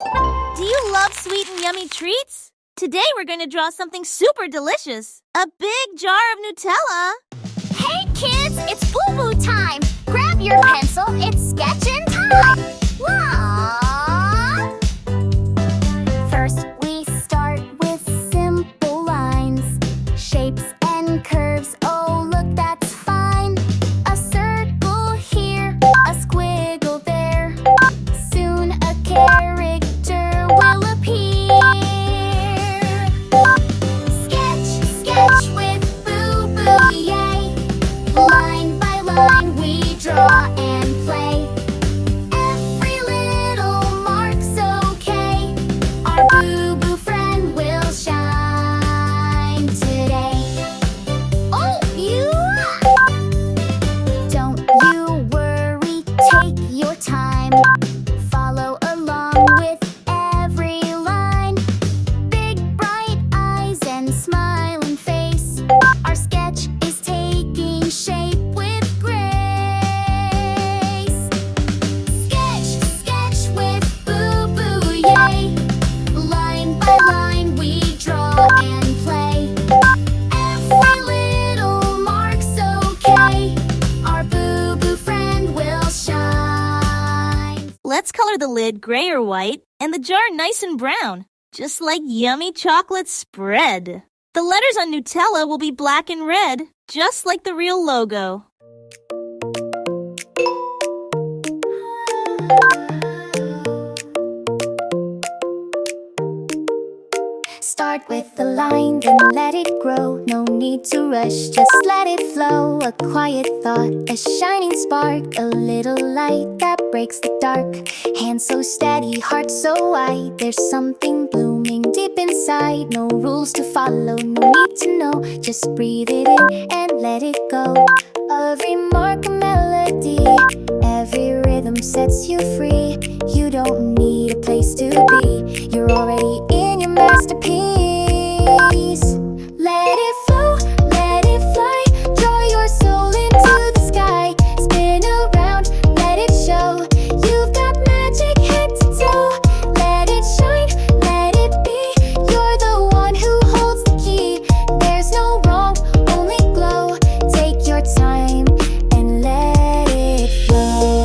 Do you love sweet and yummy treats? Today we're going to draw something super delicious. A big jar of Nutella. Hey kids, it's boo-boo time! Grab your pencil, it's sketching time! Aww. First we start with simple lines, shapes and curves, oh look that's fine. A circle here, a squiggle there, soon a character will appear. Sketch with boo-boo, yay! Line by line we draw and play. Every little mark's okay. Our boo-boo friend will shine today. Oh, you! Don't you worry, take your time. Follow along with every line. Big bright eyes and smiling face. Our sketch is taking shape with grace. Sketch with boo-boo, yay! Line by line we draw and play. Every little mark's okay. Our boo-boo friend will shine. Let's color the lid gray or white and the jar nice and brown, just like yummy chocolate spread. The letters on Nutella will be black and red, just like the real logo. Start with the line, then let it grow. No need to rush, just let it flow. A quiet thought, a shining spark, a little light that breaks the dark. Hands so steady, heart so wide. There's something blooming deep inside. No rules to follow, no need to know. Just breathe it in and let it go. Every mark a melody, every rhythm sets you free. You don't need a place to be, you're already in your masterpiece. Let it flow, let it fly. Draw your soul into the sky. Spin around, let it show. You've got magic head to toe. Let it shine, let it be. You're the one who holds the key. There's no wrong, only glow. Take your time and let it flow.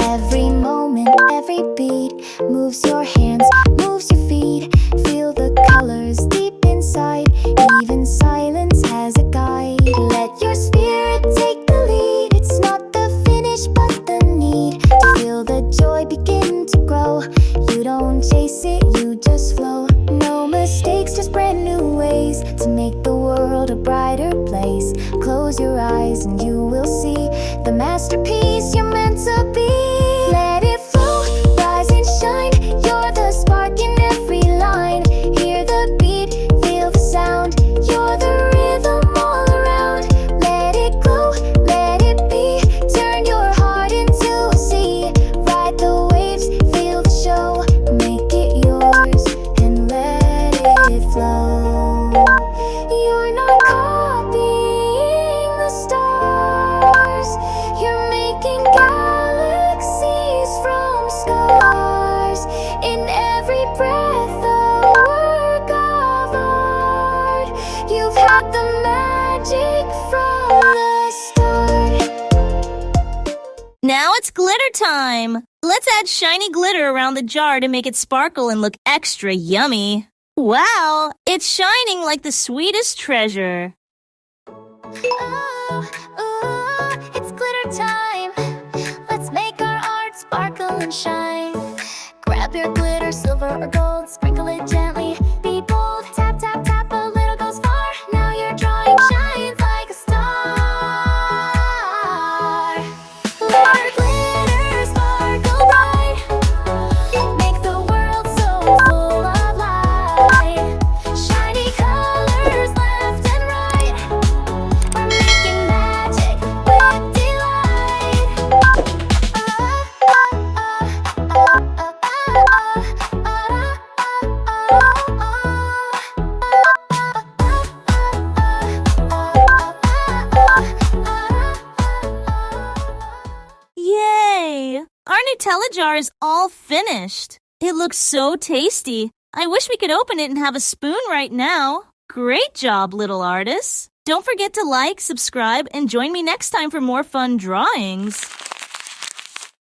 Every moment, every beat moves your hands, moves your feet. Feel the colors deep inside. Even silence has a guide. Let your spirit take the lead. It's not the finish, but the need to feel the joy begin to grow. You don't chase it, you just flow. No mistakes, just brand new ways to make the world a brighter place. Close your eyes and you will see the masterpiece you're meant to be. Let it flow, rise and shine. You're the spark in every line. Hear the beat, feel the sound. You're the rhythm all around. Let it glow, let it be. Turn your heart into a sea. Ride the waves, feel the show. Make it yours and let it flow. You're not copying the stars. You're making galaxies from scars. In every breath, a work of art. You've had the magic from the start. Now it's glitter time! Let's add shiny glitter around the jar to make it sparkle and look extra yummy. Wow, it's shining like the sweetest treasure. It's glitter time. Let's make our art sparkle and shine. Grab your glitter, silver or gold, sprinkle it gently. Be bold, tap, tap, tap, a little goes far. Now your drawing shines like a star. Let our glitter sparkle bright. Make the world so full of light. Shiny colors left and right. We're making magic with delight. Nutella jar is all finished. It looks so tasty. I wish we could open it and have a spoon right now. Great job, little artists. Don't forget to like, subscribe, and join me next time for more fun drawings.